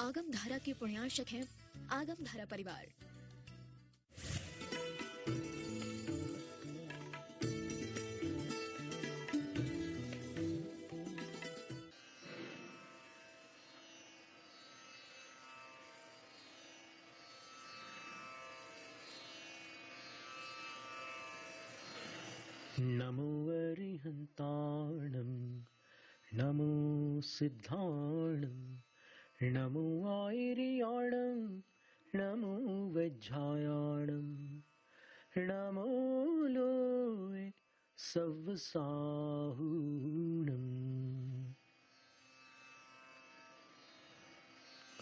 आगम धारा के पुण्यार्चक हैं आगम धारा परिवार। नमो अरिहन्ताणं नमो सिद्धाणं नमो आयर्याणं नमो वज्रायाणं नमो लोय सव्वसाहूणम्।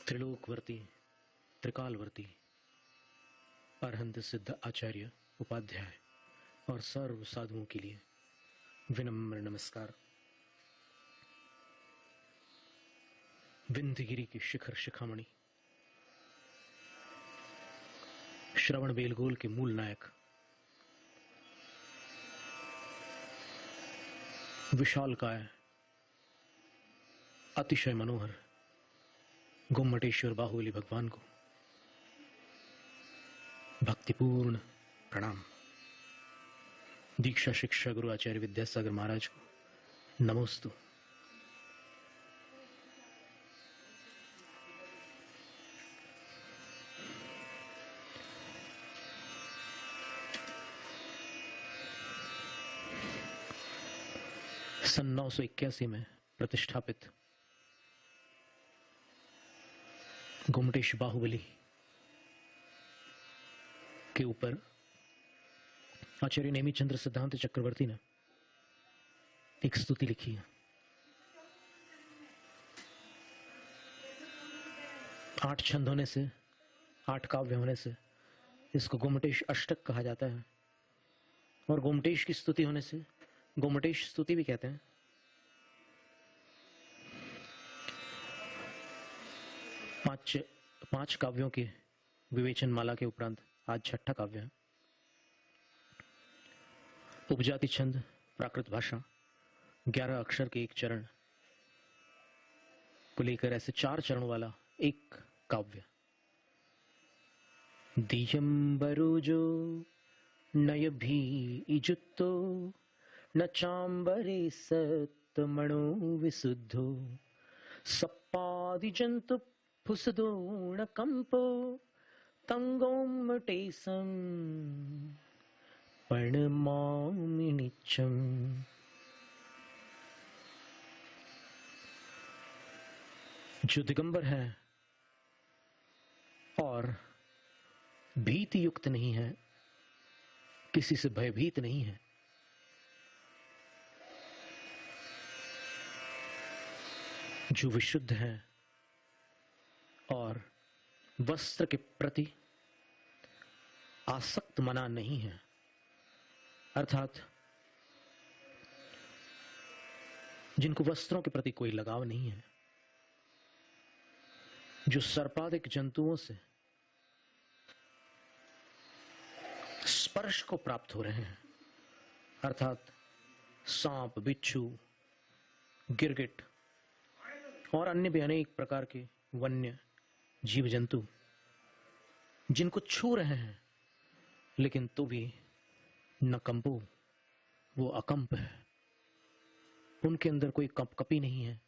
त्रिलोकवर्ती त्रिकालवर्ती अरहंत सिद्ध आचार्य उपाध्याय और सर्व साधुओं के लिए विनम्र नमस्कार। विंध्यगिरि की शिखर शिखामणि, श्रवण बेलगोल के मूल नायक, विशालकाय अतिशय मनोहर गोमटेश्वर बाहुबली भगवान को भक्तिपूर्ण प्रणाम। दीक्षा शिक्षा गुरु आचार्य विद्यासागर महाराज को नमोस्तु। सन 981 में प्रतिष्ठापित गोमटेश बाहुबली के ऊपर आचार्य नेमिचंद्र सिद्धांत चक्रवर्ती ने एक स्तुति लिखी है। 8 छंद होने से, 8 काव्य होने से इसको गोमटेश अष्टक कहा जाता है, और गोमटेश की स्तुति होने से गोमटेश स्तुति भी कहते हैं। पांच काव्यों के विवेचन माला के उपरांत आज 6ठा काव्य है। उपजाति छंद, प्राकृत भाषा, 11 अक्षर के एक चरण को लेकर ऐसे 4 चरणों वाला एक काव्य। दियंबरोजो नय भी इजुत्तो न चांबरे सत्तमणो विशुद्धो सप्पादि जंतु फुसदो न कंपो तंगोमटेसम प्रणमामि नित्यम्। जो दिगंबर है और भीति युक्त नहीं है, किसी से भयभीत नहीं है, जो विशुद्ध है और वस्त्र के प्रति आसक्त मना नहीं है, अर्थात जिनको वस्त्रों के प्रति कोई लगाव नहीं है, जो सर्पादिक जंतुओं से स्पर्श को प्राप्त हो रहे हैं, अर्थात सांप, बिच्छू, गिरगिट और अन्य भी अनेक प्रकार के वन्य जीव जंतु जिनको छू रहे हैं, लेकिन तो भी न कंपो, वो अकंप है, उनके अंदर कोई कपकपी नहीं है,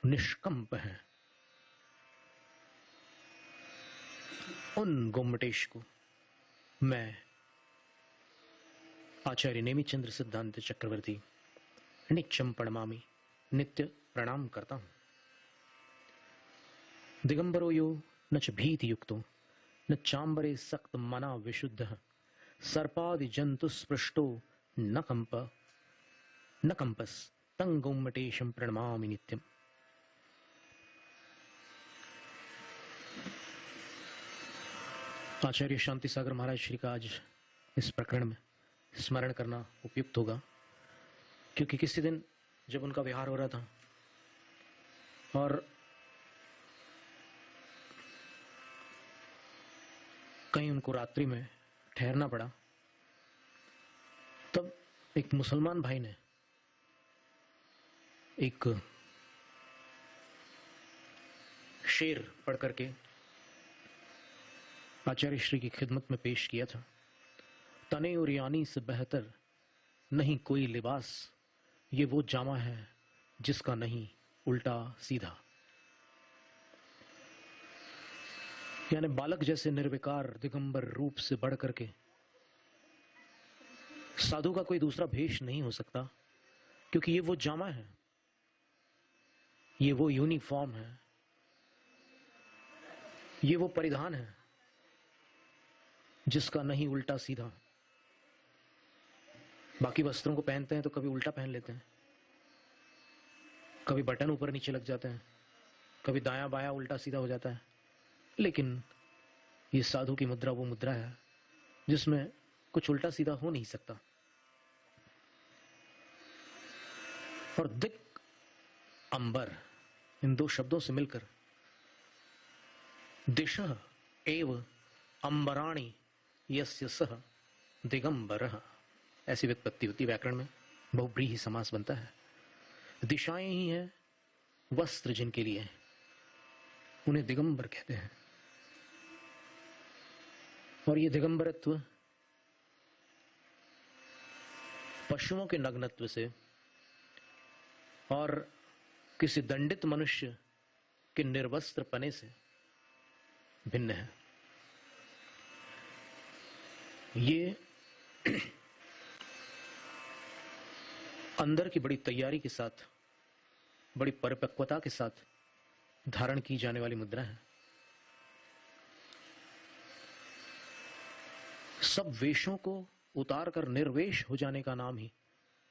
निष्कंप है। उन गोमटेश को मैं आचार्य नेमिचंद्र सिद्धांत चक्रवर्ती नित्यम प्रणमामि, नित्य प्रणाम करता हूं। दिगंबरो यो न च भीति युक्तो न चांबरे सक्त मना विशुद्ध सर्पादि जंतु स्पृष्टो न कंपस तं गोमटेशं प्रणमामि नित्यम्। आचार्य शांति सागर महाराज श्री का आज इस प्रकरण में स्मरण करना उपयुक्त होगा, क्योंकि किसी दिन जब उनका विहार हो रहा था और कहीं उनको रात्रि में ठहरना पड़ा, तब एक मुसलमान भाई ने एक शेर पढ़ करके आचार्य श्री की खिदमत में पेश किया था। तने और यानी से बेहतर नहीं कोई लिबास, ये वो जामा है जिसका नहीं उल्टा सीधा। यानी बालक जैसे निर्विकार दिगंबर रूप से बढ़ करके साधु का कोई दूसरा भेष नहीं हो सकता, क्योंकि ये वो जामा है, ये वो यूनिफॉर्म है, ये वो परिधान है जिसका नहीं उल्टा सीधा। बाकी वस्त्रों को पहनते हैं तो कभी उल्टा पहन लेते हैं, कभी बटन ऊपर नीचे लग जाते हैं, कभी दायां बायां उल्टा सीधा हो जाता है, लेकिन ये साधु की मुद्रा वो मुद्रा है जिसमें कुछ उल्टा सीधा हो नहीं सकता। और दिक अंबर इन दो शब्दों से मिलकर दिशः एव अंबराणि यस्य सह दिगंबरः, ऐसी व्युत्पत्ति होती है व्याकरण में, बहुब्रीहि समास बनता है। दिशाएं ही हैं वस्त्र जिनके लिए, उन्हें दिगंबर कहते हैं। और ये दिगंबरत्व पशुओं के नग्नत्व से और किसी दंडित मनुष्य के निर्वस्त्र पने से भिन्न है। ये अंदर की बड़ी तैयारी के साथ, बड़ी परिपक्वता के साथ धारण की जाने वाली मुद्रा है। सब वेशों को उतार कर निर्वेश हो जाने का नाम ही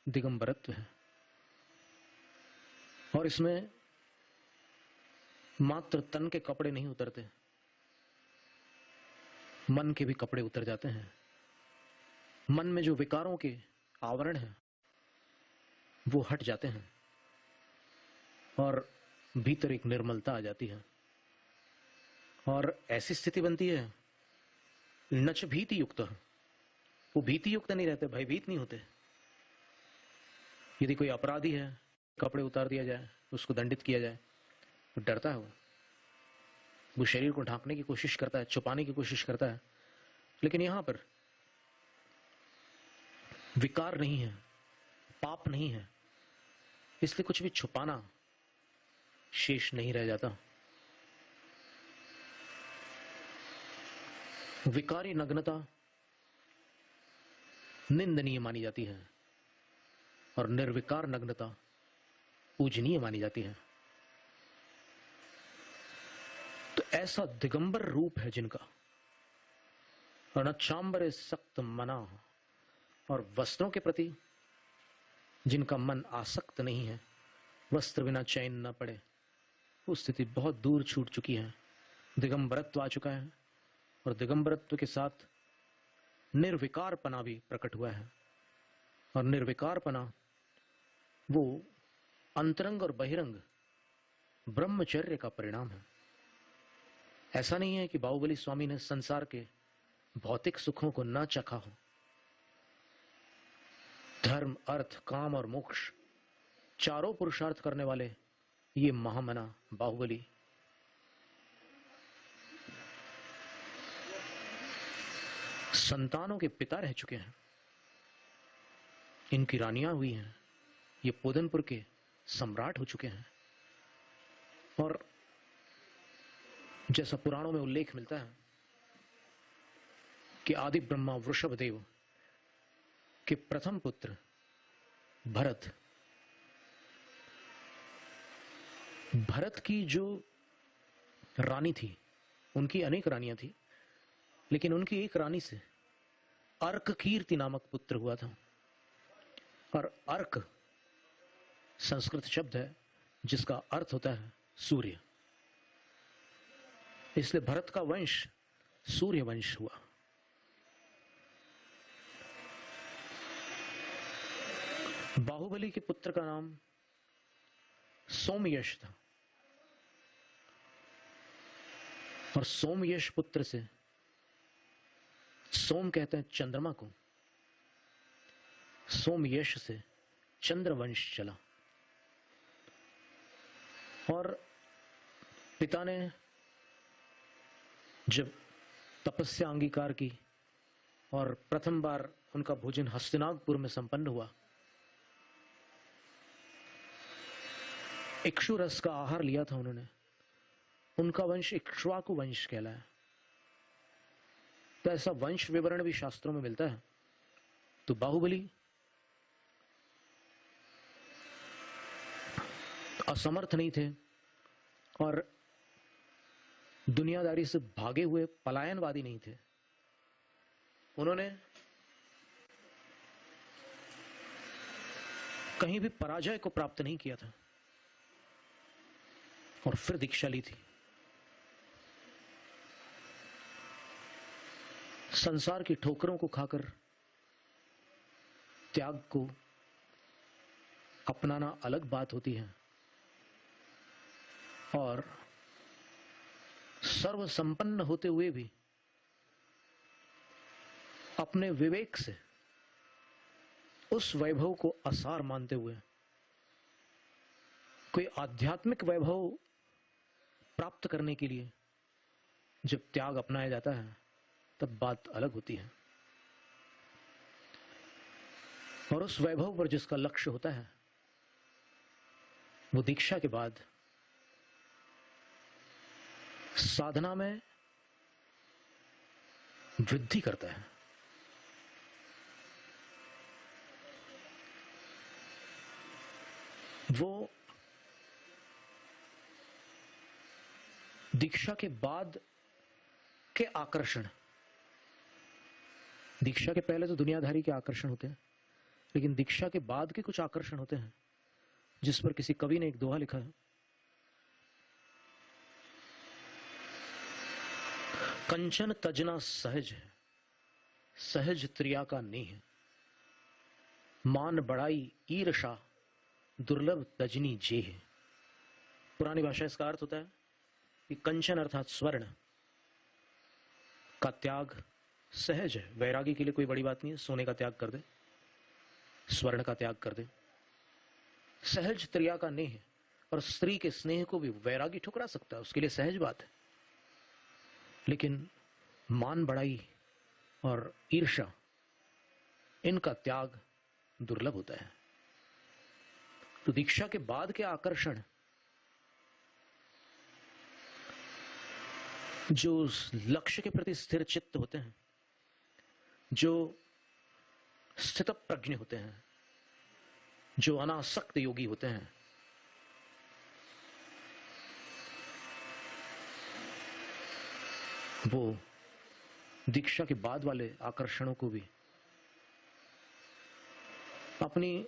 दिगंबरत्व है। और इसमें मात्र तन के कपड़े नहीं उतरते, मन के भी कपड़े उतर जाते हैं। मन में जो विकारों के आवरण हैं वो हट जाते हैं और भीतर एक निर्मलता आ जाती है। और ऐसी स्थिति बनती है नच भीति युक्त, वो भीति युक्त नहीं रहते, भयभीत नहीं होते। यदि कोई अपराधी है, कपड़े उतार दिया जाए, उसको दंडित किया जाए, तो डरता है वो शरीर को ढांकने की कोशिश करता है, छुपाने की कोशिश करता है। लेकिन यहां पर विकार नहीं है, पाप नहीं है, इसलिए कुछ भी छुपाना शेष नहीं रह जाता। विकारी नग्नता निंदनीय मानी जाती है और निर्विकार नग्नता पूजनीय मानी जाती है। तो ऐसा दिगंबर रूप है जिनका, और नच्छांबरे सक्त मना, और वस्त्रों के प्रति जिनका मन आसक्त नहीं है, वस्त्र बिना चैन न पड़े, वो स्थिति बहुत दूर छूट चुकी है। दिगंबरत्व आ चुका है और दिगंबरत्व के साथ निर्विकारपना भी प्रकट हुआ है। और निर्विकारपना वो अंतरंग और बहिरंग ब्रह्मचर्य का परिणाम है। ऐसा नहीं है कि बाहुबली स्वामी ने संसार के भौतिक सुखों को न चखा हो। धर्म, अर्थ, काम और मोक्ष चारों पुरुषार्थ करने वाले ये महामना बाहुबली संतानों के पिता रह चुके हैं। इनकी रानियां हुई हैं, ये पोदनपुर के सम्राट हो चुके हैं। और जैसा पुराणों में उल्लेख मिलता है कि आदि ब्रह्मा वृषभदेव के प्रथम पुत्र भरत, भरत की जो रानी थी, उनकी अनेक रानियां थी, लेकिन उनकी एक रानी से अर्क कीर्ति नामक पुत्र हुआ था। और अर्क संस्कृत शब्द है जिसका अर्थ होता है सूर्य, इसलिए भरत का वंश सूर्य वंश हुआ। बाहुबली के पुत्र का नाम सोमयश था, और सोमयश पुत्र से, सोम कहते हैं चंद्रमा को, सोमयश से चंद्रवंश चला। और पिता ने जब तपस्या अंगीकार की और प्रथम बार उनका भोजन हस्तिनापुर में संपन्न हुआ, इक्ष्वाकु रस का आहार लिया था उन्होंने, उनका वंश इक्ष्वाकु वंश कहलाया। तो ऐसा वंश विवरण भी शास्त्रों में मिलता है। तो बाहुबली असमर्थ नहीं थे और दुनियादारी से भागे हुए पलायनवादी नहीं थे। उन्होंने कहीं भी पराजय को प्राप्त नहीं किया था और फिर दीक्षा ली थी। संसार की ठोकरों को खाकर त्याग को अपनाना अलग बात होती है और सर्व संपन्न होते हुए भी अपने विवेक से उस वैभव को असार मानते हुए कोई आध्यात्मिक वैभव प्राप्त करने के लिए जब त्याग अपनाया जाता है तब बात अलग होती है। और उस वैभव पर जिसका लक्ष्य होता है वो दीक्षा के बाद साधना में वृद्धि करता है। वो दीक्षा के बाद के आकर्षण, दीक्षा के पहले तो दुनियादारी के आकर्षण होते हैं, लेकिन दीक्षा के बाद के कुछ आकर्षण होते हैं जिस पर किसी कवि ने एक दोहा लिखा है। कंचन तजना सहज है, सहज त्रिया का नेह, मान बढ़ाई ईर्षा दुर्लभ तजनी जे है। पुरानी भाषा इसका अर्थ होता है कि कंचन अर्थात स्वर्ण का त्याग सहज है। वैरागी के लिए कोई बड़ी बात नहीं है, सोने का त्याग कर दे, स्वर्ण का त्याग कर दे। सहज त्रिया का नेह है, और स्त्री के स्नेह को भी वैरागी ठुकरा सकता है, उसके लिए सहज बात है। लेकिन मान बढ़ाई और ईर्ष्या, इनका त्याग दुर्लभ होता है। तो दीक्षा के बाद के आकर्षण जो उस लक्ष्य के प्रति स्थिर चित्त होते हैं, जो स्थित प्रज्ञ होते हैं, जो अनासक्त योगी होते हैं, वो दीक्षा के बाद वाले आकर्षणों को भी अपनी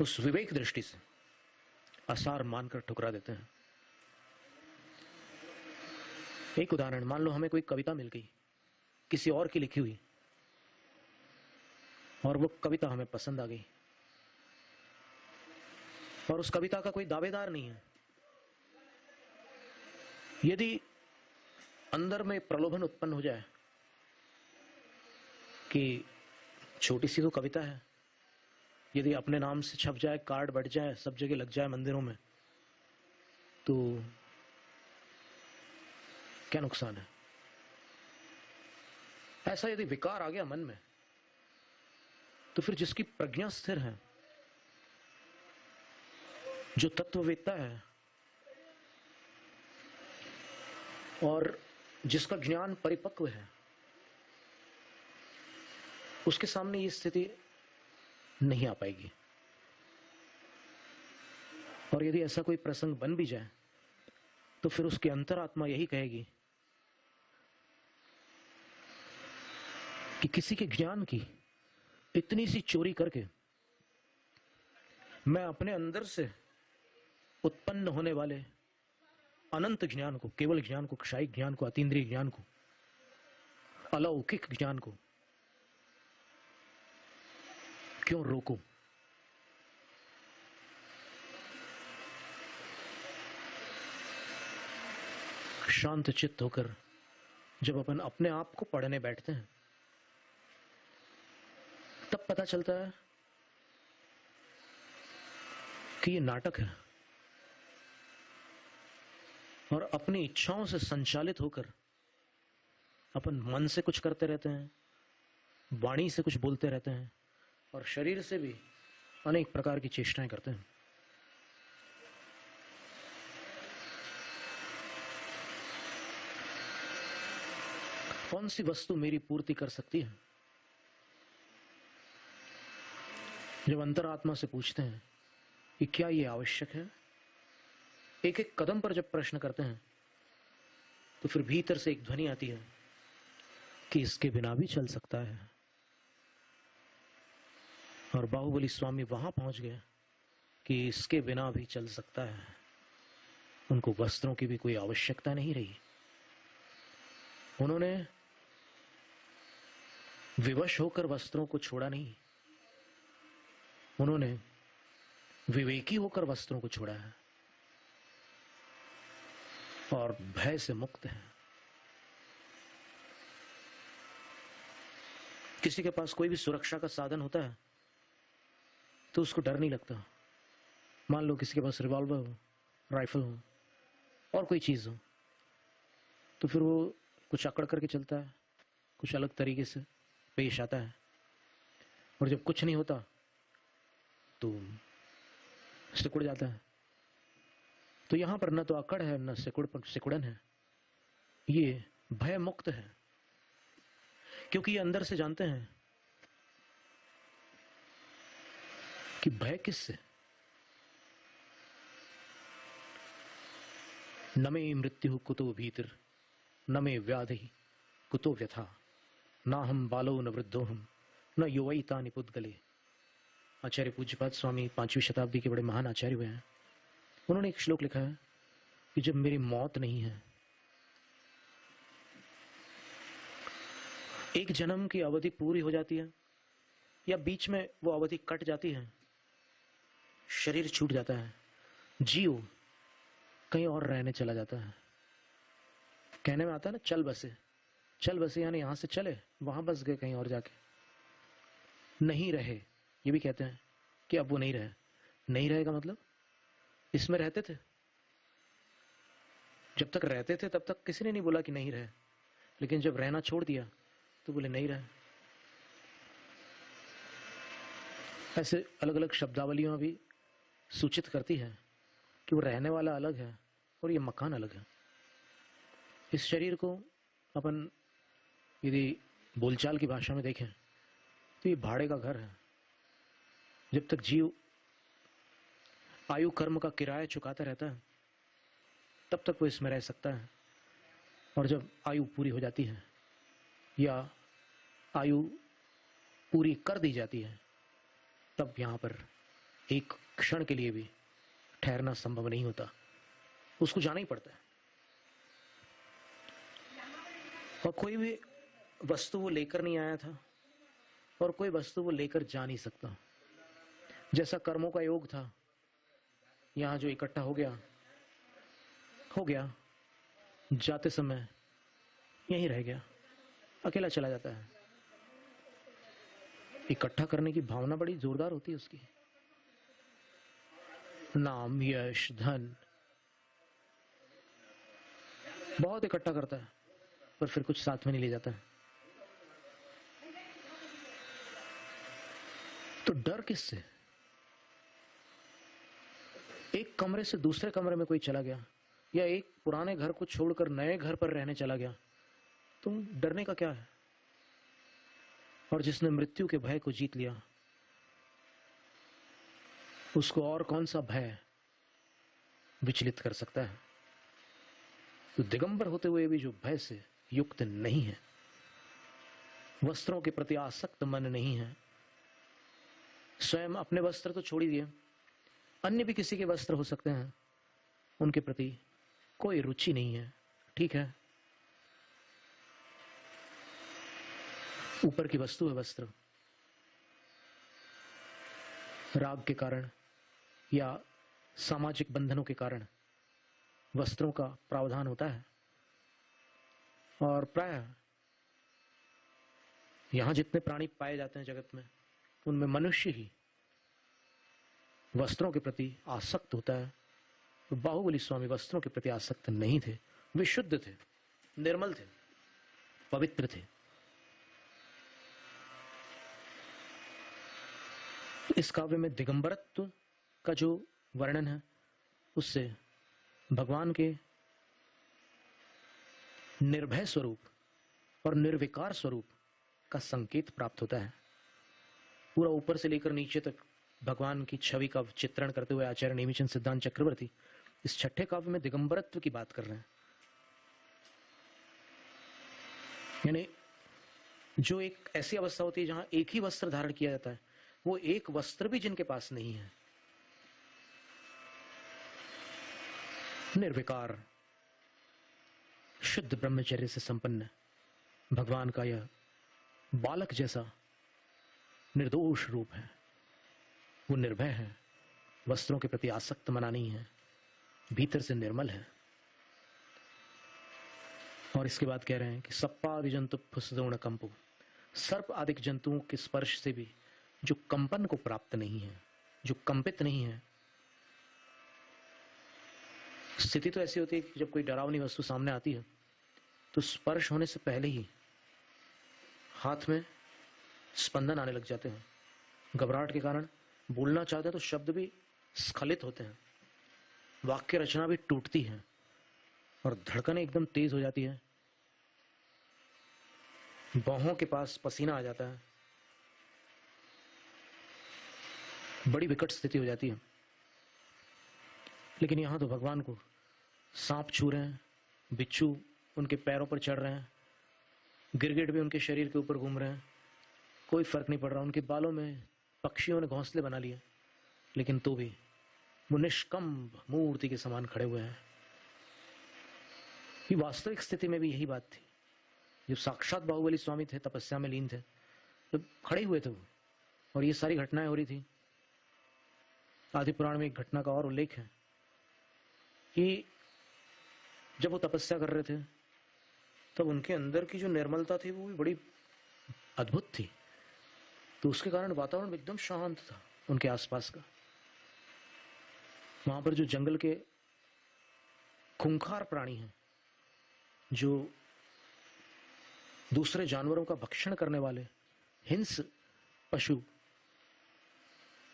उस विवेक दृष्टि से असार मानकर ठुकरा देते हैं। एक उदाहरण, मान लो हमें कोई कविता मिल गई किसी और की लिखी हुई, और वो कविता हमें पसंद आ गई, और उस कविता का कोई दावेदार नहीं है। यदि अंदर में प्रलोभन उत्पन्न हो जाए कि छोटी सी तो कविता है, यदि अपने नाम से छप जाए, कार्ड बट जाए, सब जगह लग जाए मंदिरों में, तो क्या नुकसान है? ऐसा यदि विकार आ गया मन में, तो फिर जिसकी प्रज्ञा स्थिर है, जो तत्ववेत्ता है और जिसका ज्ञान परिपक्व है, उसके सामने ये स्थिति नहीं आ पाएगी। और यदि ऐसा कोई प्रसंग बन भी जाए तो फिर उसकी अंतरात्मा यही कहेगी कि किसी के ज्ञान की इतनी सी चोरी करके मैं अपने अंदर से उत्पन्न होने वाले अनंत ज्ञान को, केवल ज्ञान को, क्षायी ज्ञान को, अतीन्द्रिय ज्ञान को, अलौकिक ज्ञान को क्यों रोकूं? शांत चित्त होकर जब अपन अपने आप को पढ़ने बैठते हैं, तब पता चलता है कि ये नाटक है, और अपनी इच्छाओं से संचालित होकर अपन मन से कुछ करते रहते हैं, वाणी से कुछ बोलते रहते हैं और शरीर से भी अनेक प्रकार की चेष्टाएं करते हैं। कौन सी वस्तु मेरी पूर्ति कर सकती है? जब अंतरात्मा से पूछते हैं कि क्या ये आवश्यक है, एक एक कदम पर जब प्रश्न करते हैं तो फिर भीतर से एक ध्वनि आती है कि इसके बिना भी चल सकता है। और बाहुबली स्वामी वहां पहुंच गए कि इसके बिना भी चल सकता है। उनको वस्त्रों की भी कोई आवश्यकता नहीं रही। उन्होंने विवश होकर वस्त्रों को छोड़ा नहीं, उन्होंने विवेकी होकर वस्त्रों को छोड़ा है और भय से मुक्त है। किसी के पास कोई भी सुरक्षा का साधन होता है तो उसको डर नहीं लगता। मान लो किसी के पास रिवॉल्वर हो, राइफल हो और कोई चीज हो, तो फिर वो कुछ अकड़ करके चलता है, कुछ अलग तरीके से पेश आता है। और जब कुछ नहीं होता तो सिकुड़ जाता है। तो यहां पर न तो अकड़ है न सिकुड़न है, ये भय मुक्त है। क्योंकि ये अंदर से जानते हैं कि भय किससे? न मे मृत्यु कुतो भीतर, न मे व्याधि कुतो व्यथा, ना हम बालो न वृद्धो हम, न युवैता निपुद्गले। आचार्य पूज्यपाद स्वामी 5वीं शताब्दी के बड़े महान आचार्य हुए हैं। उन्होंने एक श्लोक लिखा है कि जब मेरी मौत नहीं है, एक जन्म की अवधि पूरी हो जाती है या बीच में वो अवधि कट जाती है, शरीर छूट जाता है, जीव कहीं और रहने चला जाता है। कहने में आता है ना, चल बसे। चल बसे यानी यहां से चले, वहां बस गए कहीं और जाके। नहीं रहे, ये भी कहते हैं कि अब वो नहीं रहे। नहीं रहेगा मतलब इसमें रहते थे, जब तक रहते थे तब तक किसी ने नहीं बोला कि नहीं रहे, लेकिन जब रहना छोड़ दिया तो बोले नहीं रहे। ऐसे अलग अलग शब्दावलियों भी सूचित करती है कि वो रहने वाला अलग है और ये मकान अलग है। इस शरीर को अपन यदि बोलचाल की भाषा में देखें तो ये भाड़े का घर है। जब तक जीव आयु कर्म का किराया चुकाता रहता है तब तक वो इसमें रह सकता है, और जब आयु पूरी हो जाती है या आयु पूरी कर दी जाती है तब यहां पर एक क्षण के लिए भी ठहरना संभव नहीं होता, उसको जाना ही पड़ता है। और कोई भी वस्तु वो लेकर नहीं आया था और कोई वस्तु वो लेकर जा नहीं सकता। जैसा कर्मों का योग था, यहां जो इकट्ठा हो गया, जाते समय यहीं रह गया, अकेला चला जाता है। इकट्ठा करने की भावना बड़ी जोरदार होती है उसकी। नाम, यश, धन बहुत इकट्ठा करता है पर फिर कुछ साथ में नहीं ले जाता है। तो डर किससे? एक कमरे से दूसरे कमरे में कोई चला गया या एक पुराने घर को छोड़कर नए घर पर रहने चला गया, तो डरने का क्या है? और जिसने मृत्यु के भय को जीत लिया, उसको और कौन सा भय विचलित कर सकता है? तो दिगंबर होते हुए भी जो भय से युक्त नहीं है, वस्त्रों के प्रति आसक्त मन नहीं है, स्वयं अपने वस्त्र तो छोड़ ही दिए, अन्य भी किसी के वस्त्र हो सकते हैं, उनके प्रति कोई रुचि नहीं है, ठीक है, ऊपर की वस्तु है वस्त्र, राग के कारण या सामाजिक बंधनों के कारण वस्त्रों का प्रावधान होता है। और प्रायः यहां जितने प्राणी पाए जाते हैं जगत में, उनमें मनुष्य ही वस्त्रों के प्रति आसक्त होता है बाहुबली स्वामी वस्त्रों के प्रति आसक्त नहीं थे, वे शुद्ध थे, निर्मल थे, पवित्र थे। इस काव्य में दिगंबरत्व का जो वर्णन है उससे भगवान के निर्भय स्वरूप और निर्विकार स्वरूप का संकेत प्राप्त होता है। पूरा ऊपर से लेकर नीचे तक भगवान की छवि का चित्रण करते हुए आचार्य नेमिचंद सिद्धांत चक्रवर्ती इस छठे काव्य में दिगंबरत्व की बात कर रहे हैं। यानी जो एक ऐसी अवस्था होती है जहां एक ही वस्त्र धारण किया जाता है, वो एक वस्त्र भी जिनके पास नहीं है, निर्विकार शुद्ध ब्रह्मचर्य से संपन्न भगवान का यह बालक जैसा निर्दोष रूप है। वो निर्भय है, वस्त्रों के प्रति आसक्त मना नहीं है, भीतर से निर्मल है। और इसके बाद कह रहे हैं कि सप्पादि जंतु फुसदोण कंपो, सर्प आदि जंतुओं के स्पर्श से भी जो कंपन को प्राप्त नहीं है, जो कंपित नहीं है। स्थिति तो ऐसी होती है कि जब कोई डरावनी वस्तु सामने आती है तो स्पर्श होने से पहले ही हाथ में स्पंदन आने लग जाते हैं। घबराहट के कारण बोलना चाहते हैं तो शब्द भी स्खलित होते हैं, वाक्य रचना भी टूटती है और धड़कनें एकदम तेज हो जाती है, बाहों के पास पसीना आ जाता है, बड़ी विकट स्थिति हो जाती है। लेकिन यहां तो भगवान को सांप छू रहे हैं, बिच्छू उनके पैरों पर चढ़ रहे हैं, गिरगिट भी उनके शरीर के ऊपर घूम रहे हैं, कोई फर्क नहीं पड़ रहा। उनके बालों में पक्षियों ने घोंसले बना लिए, लेकिन तो भी वो निष्कंप मूर्ति के समान खड़े हुए हैं। ये वास्तविक स्थिति में भी यही बात थी। जब साक्षात बाहुबली स्वामी थे, तपस्या में लीन थे, तो खड़े हुए थे वो, और ये सारी घटनाएं हो रही थी। आदि पुराण में एक घटना का और उल्लेख है कि जब वो तपस्या कर रहे थे तब उनके अंदर की जो निर्मलता थी वो भी बड़ी अद्भुत थी। तो उसके कारण वातावरण एकदम शांत था उनके आसपास का। वहां पर जो जंगल के खूंखार प्राणी हैं, जो दूसरे जानवरों का भक्षण करने वाले हिंस पशु,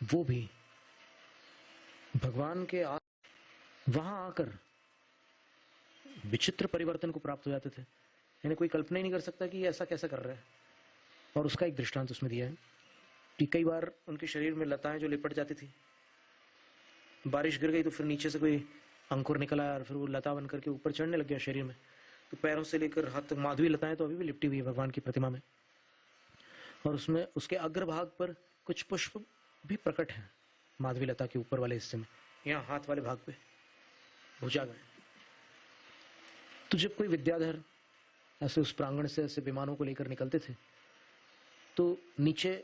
वो भी भगवान के वहां आकर विचित्र परिवर्तन को प्राप्त हो जाते थे। यानी कोई कल्पना ही नहीं कर सकता कि ये ऐसा कैसे कर रहा है। और उसका एक दृष्टांत उसमें दिया है कि कई बार उनके शरीर में लताएं जो लिपट जाती थी, बारिश गिर गई तो फिर नीचे से कोई अंकुर निकला और फिर वो लता बन करके ऊपर चढ़ने लग गया शरीर में। तो पैरों से लेकर हाथ तक माधवी लताएं तो अभी भी लिपटी हुई है भगवान की प्रतिमा में, और उसमें उसके अग्रभाग पर कुछ पुष्प भी प्रकट है माधवी लता के ऊपर वाले हिस्से में, यहाँ हाथ वाले भाग पे भुजा गए। तो जब कोई विद्याधर ऐसे उस प्रांगण से ऐसे विमानों को लेकर निकलते थे तो नीचे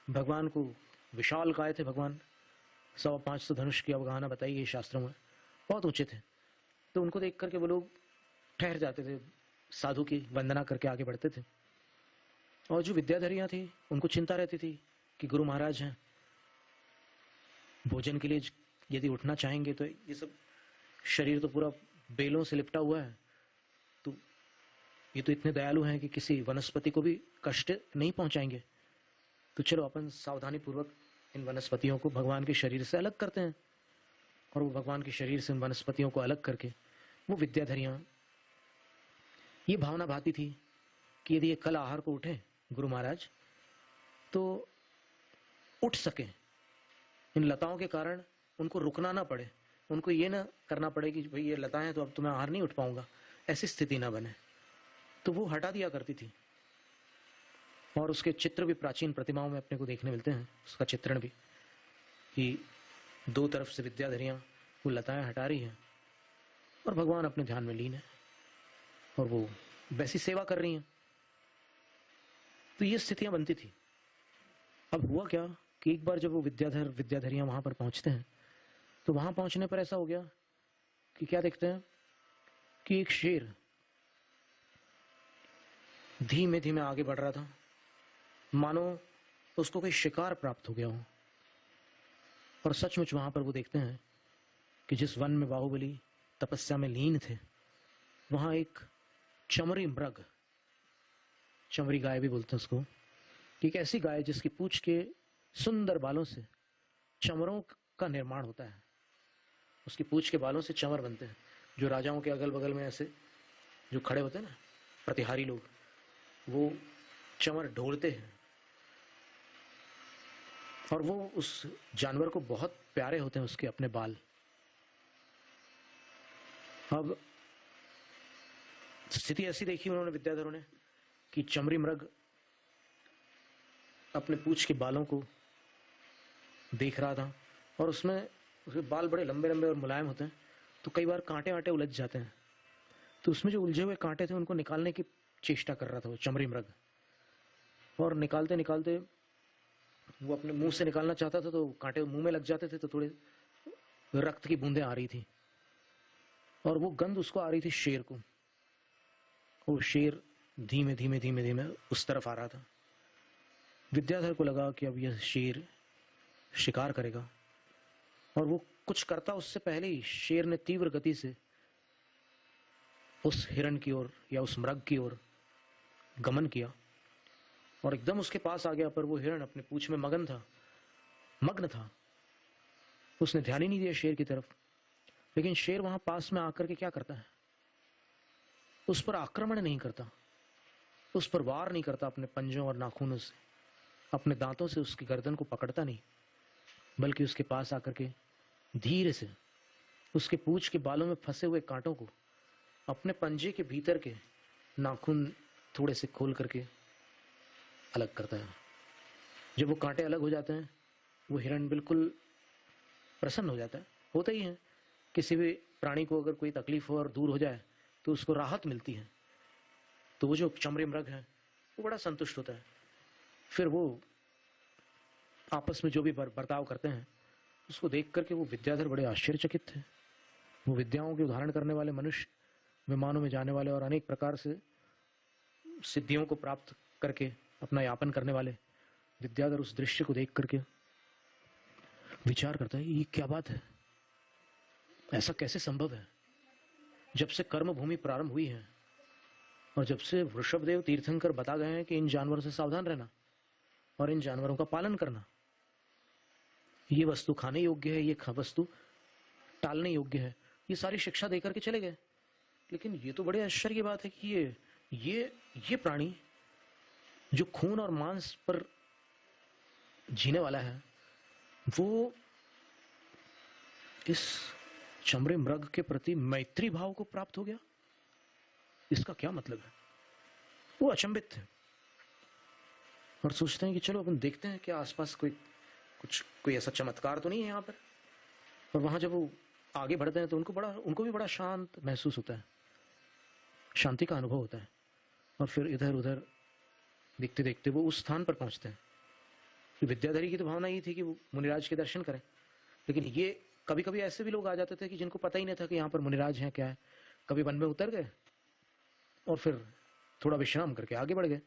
भगवान को विशाल काय थे भगवान, 550 धनुष की अवगाहना बताई गई शास्त्रों में, बहुत ऊंचे थे। तो उनको देख करके वो लोग ठहर जाते थे, साधु की वंदना करके आगे बढ़ते थे। और जो विद्याधरियां थी उनको चिंता रहती थी कि गुरु महाराज हैं, भोजन के लिए यदि उठना चाहेंगे तो ये सब शरीर तो पूरा बेलों से लिपटा हुआ है, तो ये तो इतने दयालु हैं कि किसी वनस्पति को भी कष्ट नहीं पहुंचाएंगे। तो चलो अपन सावधानी पूर्वक इन वनस्पतियों को भगवान के शरीर से अलग करते हैं। और वो भगवान के शरीर से उन वनस्पतियों को अलग करके वो विद्याधरियां, ये भावना भाती थी कि यदि ये कल आहार को उठे गुरु महाराज तो उठ सके, इन लताओं के कारण उनको रुकना ना पड़े, उनको ये ना करना पड़े कि भाई ये लताएं हैं तो अब तो मैं आहार नहीं उठ पाऊंगा, ऐसी स्थिति ना बने। तो वो हटा दिया करती थी। और उसके चित्र भी प्राचीन प्रतिमाओं में अपने को देखने मिलते हैं, उसका चित्रण भी, कि दो तरफ से विद्याधरियां वो लताएं हटा रही हैं और भगवान अपने ध्यान में लीन है और वो वैसी सेवा कर रही हैं। तो ये स्थितियां बनती थी। अब हुआ क्या कि एक बार जब वो विद्याधरियां वहां पर पहुंचते हैं तो वहां पहुंचने पर ऐसा हो गया कि क्या देखते हैं कि एक शेर धीमे धीमे आगे बढ़ रहा था, मानो उसको कोई शिकार प्राप्त हो गया हो। और सचमुच वहां पर वो देखते हैं कि जिस वन में बाहुबली तपस्या में लीन थे, वहां एक चमरी मृग, चमरी गाय भी बोलते हैं उसको, कि एक ऐसी गाय जिसकी पूंछ के सुंदर बालों से चमरों का निर्माण होता है। उसकी पूंछ के बालों से चमर बनते हैं, जो राजाओं के अगल बगल में ऐसे जो खड़े होते हैं ना प्रतिहारी लोग, वो चमर ढोलते हैं और वो उस जानवर को बहुत प्यारे होते हैं, उसके अपने बाल। अब स्थिति ऐसी देखी उन्होंने, विद्याधरों ने, कि चमरी मृग अपने पूंछ के बालों को देख रहा था और उसमें उसके बाल बड़े लंबे लंबे और मुलायम होते हैं, तो कई बार कांटे वाटे उलझ जाते हैं, तो उसमें जो उलझे हुए कांटे थे उनको निकालने की चेष्टा कर रहा था वो चमरी मृग। और निकालते निकालते वो अपने मुंह से निकालना चाहता था, तो कांटे मुंह में लग जाते थे, तो थोड़े रक्त की बूंदें आ रही थी और वो गंध उसको आ रही थी शेर को। वो शेर धीमे धीमे धीमे धीमे उस तरफ आ रहा था। विद्याधर को लगा कि अब यह शेर शिकार करेगा, और वो कुछ करता उससे पहले ही शेर ने तीव्र गति से उस हिरण की ओर या उस मृग की ओर गमन किया और एकदम उसके पास आ गया। पर वो हिरण अपने पूंछ में मग्न था, उसने ध्यान ही नहीं दिया शेर की तरफ। लेकिन शेर वहां पास में आकर के क्या करता है, उस पर आक्रमण नहीं करता, उस पर वार नहीं करता अपने पंजों और नाखूनों से, अपने दांतों से उसकी गर्दन को पकड़ता नहीं, बल्कि उसके पास आकर के धीरे से उसके पूंछ के बालों में फंसे हुए कांटों को अपने पंजे के भीतर के नाखून थोड़े से खोल करके अलग करता है। जब वो कांटे अलग हो जाते हैं, वो हिरण बिल्कुल प्रसन्न हो जाता है। होता ही है, किसी भी प्राणी को अगर कोई तकलीफ हो और दूर हो जाए तो उसको राहत मिलती है, तो वो जो चमड़ी मृग है वो बड़ा संतुष्ट होता है। फिर वो आपस में जो भी बर्ताव करते हैं उसको देख करके वो विद्याधर बड़े आश्चर्यचकित थे। वो विद्याओं के उदाहरण करने वाले मनुष्य, विमानों में जाने वाले और अनेक प्रकार से सिद्धियों को प्राप्त करके अपना यापन करने वाले विद्याधर उस दृश्य को देख करके विचार करता है, ये क्या बात है, ऐसा कैसे संभव है। जब से कर्म भूमि प्रारंभ हुई है और जब से वृषभदेव तीर्थंकर बता गए हैं कि इन जानवरों से सावधान रहना और इन जानवरों का पालन करना, ये वस्तु खाने योग्य है, ये वस्तु टालने योग्य है, ये सारी शिक्षा देकर के चले गए। लेकिन ये तो बड़े आश्चर्य की बात है कि ये प्राणी जो खून और मांस पर जीने वाला है, वो इस चमड़े मृग के प्रति मैत्री भाव को प्राप्त हो गया। इसका क्या मतलब है। वो अचंभित थे और सोचते हैं कि चलो अपन देखते हैं क्या आसपास कोई ऐसा चमत्कार तो नहीं है यहाँ पर। और वहां जब वो आगे बढ़ते हैं तो उनको भी बड़ा शांत महसूस होता है, शांति का अनुभव होता है। और फिर इधर उधर देखते देखते वो उस स्थान पर पहुंचते हैं। विद्याधरी की तो भावना ये थी कि वो मुनिराज के दर्शन करें, लेकिन ये कभी कभी ऐसे भी लोग आ जाते थे कि जिनको पता ही नहीं था कि यहाँ पर मुनिराज हैं क्या है। कभी वन में उतर गए और फिर थोड़ा विश्राम करके आगे बढ़ गए।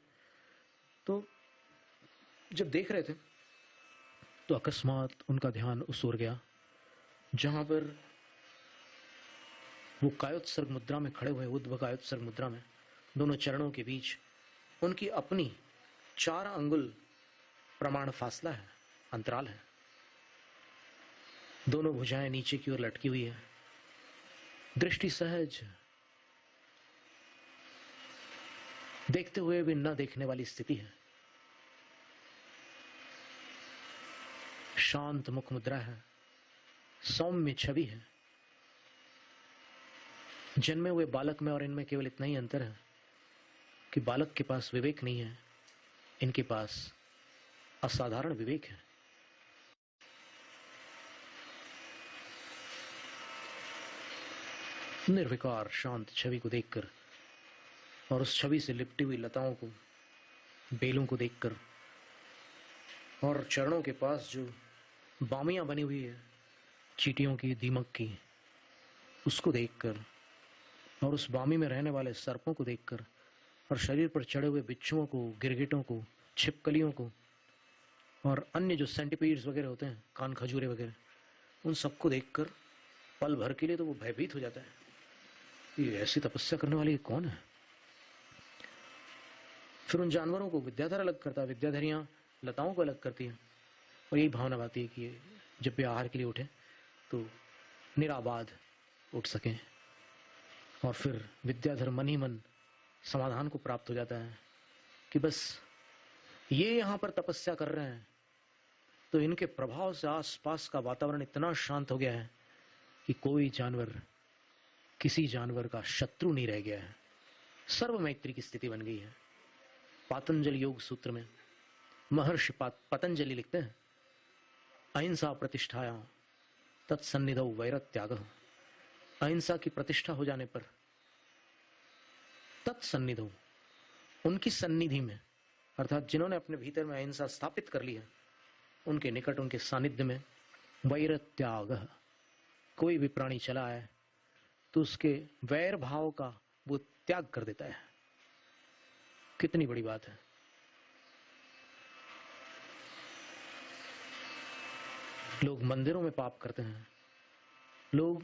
तो जब देख रहे थे तो अकस्मात उनका ध्यान उस ओर गया जहां पर वो कायोत्सर्ग मुद्रा में खड़े हुए, उद्ध कायोत्सर्ग मुद्रा में दोनों चरणों के बीच उनकी अपनी 4 अंगुल प्रमाण फासला है, अंतराल है। दोनों भुजाएं नीचे की ओर लटकी हुई है, दृष्टि सहज, देखते हुए भी न देखने वाली स्थिति है। शांत मुख मुद्रा है, सौम्य छवि है। जन्मे हुए बालक में और इनमें केवल इतना ही अंतर है कि बालक के पास विवेक नहीं है, इनके पास असाधारण विवेक है। निर्विकार शांत छवि को देखकर और उस छवि से लिपटी हुई लताओं को, बेलों को देखकर और चरणों के पास जो बामियां बनी हुई है चींटियों की, दीमक की, उसको देखकर और उस बामी में रहने वाले सर्पों को देखकर और शरीर पर चढ़े हुए बिच्छुओं को, गिरगिटों को, छिपकलियों को और अन्य जो सेंटिपीड्स वगैरह होते हैं, कान खजूरे वगैरह, उन सबको देखकर पल भर के लिए तो वो भयभीत हो जाता है, ये ऐसी तपस्या करने वाली कौन है। फिर उन जानवरों को विद्याधर अलग करता है, विद्याधरियां लताओं को अलग करती हैं, और यही भावना आती है कि जब भी आहार के लिए उठे तो निराबाद उठ सकें। और फिर विद्याधर मन ही मन समाधान को प्राप्त हो जाता है कि बस ये यहां पर तपस्या कर रहे हैं तो इनके प्रभाव से आसपास का वातावरण इतना शांत हो गया है कि कोई जानवर किसी जानवर का शत्रु नहीं रह गया है, सर्व मैत्री की स्थिति बन गई है। पातंजलि योग सूत्र में महर्षि पतंजलि लिखते हैं, अहिंसा प्रतिष्ठाया तत्सन्निधौ वैरत्यागः। अहिंसा की प्रतिष्ठा हो जाने पर तत्सन्निधौ, उनकी सन्निधि में, अर्थात जिन्होंने अपने भीतर में अहिंसा स्थापित कर ली है, उनके निकट, उनके सानिध्य में वैरत्यागः, कोई भी प्राणी चला है तो उसके वैर भाव का वो त्याग कर देता है। कितनी बड़ी बात है। लोग मंदिरों में पाप करते हैं, लोग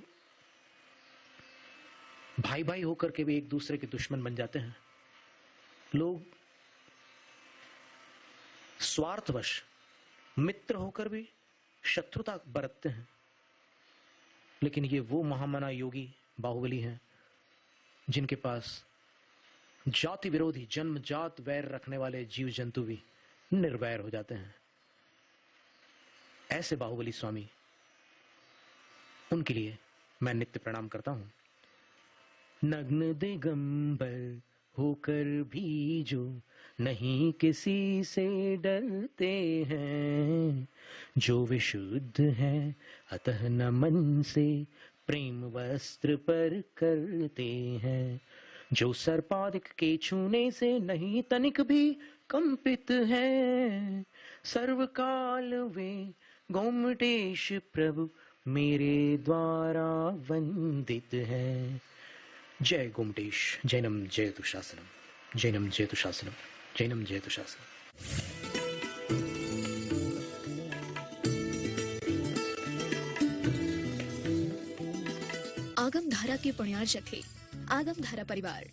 भाई भाई होकर के भी एक दूसरे के दुश्मन बन जाते हैं, लोग स्वार्थवश मित्र होकर भी शत्रुता बरतते हैं। लेकिन ये वो महामना योगी बाहुबली हैं जिनके पास जाति विरोधी जन्मजात वैर रखने वाले जीव जंतु भी निर्वैर हो जाते हैं। ऐसे बाहुबली स्वामी, उनके लिए मैं नित्य प्रणाम करता हूं। नग्न दिगंबर होकर भी जो नहीं किसी से डरते हैं, जो विशुद्ध है अतः न मन से प्रेम वस्त्र पर करते हैं, जो सर्पादिक के छूने से नहीं तनिक भी कंपित है, सर्वकाल वे गोमटेश प्रभु मेरे द्वारा वंदित है। जय गोमटेश, जैनम जयतु शासनम, जैनम जयतु शासनम, जैनम जयतु शासनम। आगम धारा के पुण्यार्चक है आगम धारा परिवार।